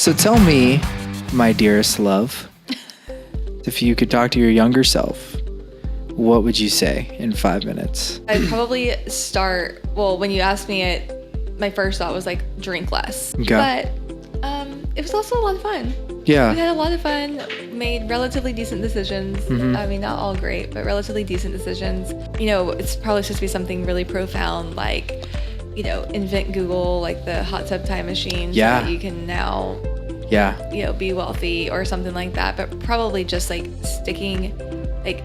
So tell me, my dearest love, if you could talk to your younger self, what would you say in 5 minutes? I'd probably start, well, when you asked me it, my first thought was like, drink less. Okay. But it was also a lot of fun. Yeah. We had a lot of fun, made relatively decent decisions. Mm-hmm. I mean, not all great, but relatively decent decisions. You know, it's probably supposed to be something really profound, like, you know, invent Google, like the hot tub time machine. Yeah. So that you can now, Yeah. you know, be wealthy or something like that. But probably just like sticking, like,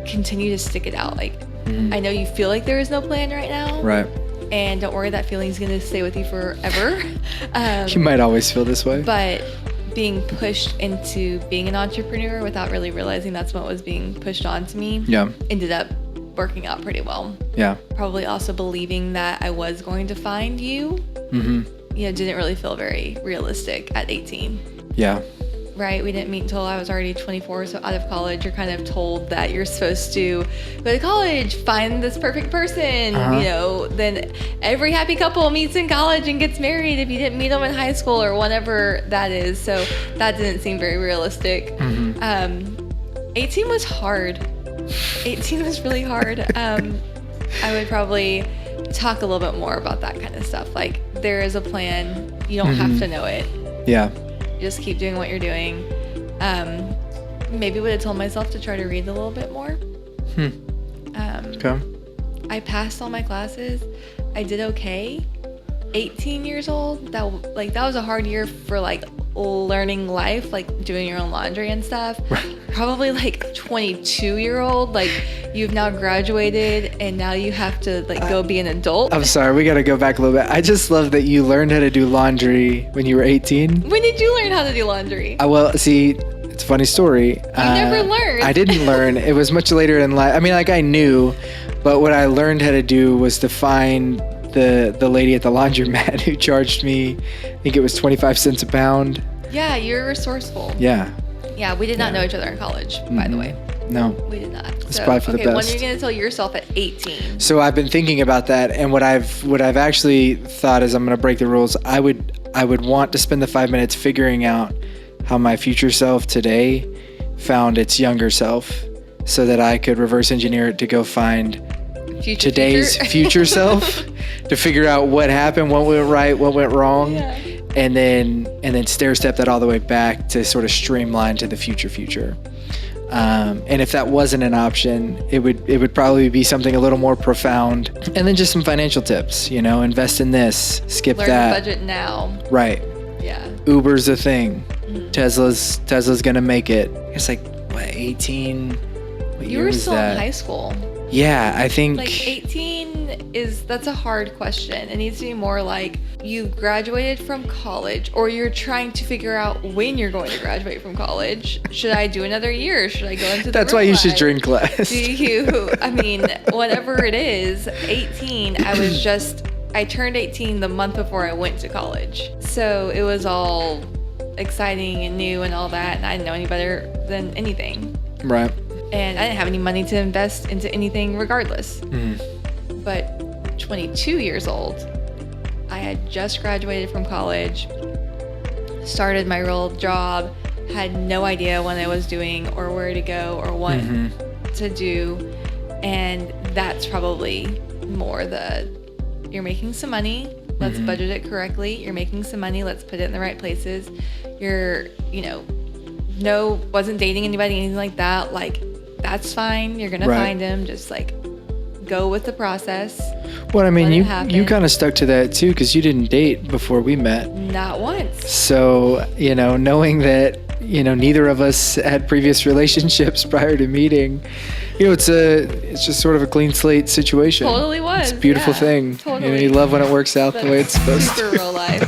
continue to stick it out. Like, I know you feel like there is no plan right now. Right. And don't worry, that feeling is going to stay with you forever. You might always feel this way. But being pushed into being an entrepreneur without really realizing that's what was being pushed onto me ended up working out pretty well. Yeah. Probably also believing that I was going to find you, you know, didn't really feel very realistic at 18. Yeah. Right? We didn't meet until I was already 24, so out of college, you're kind of told that you're supposed to go to college, find this perfect person, you know, then every happy couple meets in college and gets married if you didn't meet them in high school or whatever that is. So that didn't seem very realistic. 18 was hard. 18 was really hard. I would probably talk a little bit more about that kind of stuff. Like, there is a plan. You don't have to know it. Yeah. Just keep doing what you're doing. Maybe would have told myself to try to read a little bit more. Okay. I passed all my classes. I did okay. 18 years old. That was a hard year for like learning life, like doing your own laundry and stuff. Probably like 22-year-old, like you've now graduated and now you have to like go be an adult. I'm sorry, we got to go back a little bit. I just love that you learned how to do laundry when you were 18. When did you learn how to do laundry? Well, see, it's a funny story. You never learned. I didn't learn. It was much later in life. I mean, like I knew, but what I learned how to do was to find the lady at the laundromat who charged me, I think it was 25 cents a pound. Yeah, you're resourceful. Yeah. Yeah, we did not know each other in college, by the way. No. We did not. It's probably for the best. When are you going to tell yourself at 18? So I've been thinking about that, and what I've actually thought is I'm going to break the rules. I would want to spend the 5 minutes figuring out how my future self today found its younger self, so that I could reverse engineer it to go find today's future self, to figure out what happened, what went right, what went wrong. Yeah. And then stair step that all the way back to sort of streamline to the future. And if that wasn't an option, it would probably be something a little more profound. And then just some financial tips, you know, invest in this, skip Learn that. to budget now. Right. Yeah. Uber's a thing. Tesla's gonna make it. It's like, what, 18? What You year were was still that? in high school. Yeah, I think. Like 18 that's a hard question. It needs to be more like you graduated from college, or you're trying to figure out when you're going to graduate from college. Should I do another year? Should I go into the That's why real you should life? drink less. Do you, I mean, whatever it is, 18, I turned 18 the month before I went to college. So it was all exciting and new and all that, and I didn't know any better than anything. Right. And I didn't have any money to invest into anything regardless. But 22 years old, I had just graduated from college, started my real job, had no idea what I was doing or where to go or what to do. And that's probably more you're making some money, let's budget it correctly. You're making some money, let's put it in the right places. You're, wasn't dating anybody, anything like that. Like, that's fine. You're going to find him. Just like go with the process. Well, I mean, you kind of stuck to that too, because you didn't date before we met. Not once. So, knowing that, neither of us had previous relationships prior to meeting, it's just sort of a clean slate situation. Totally was. It's a beautiful thing. Totally. You love when it works out the way it's supposed to. Super real life.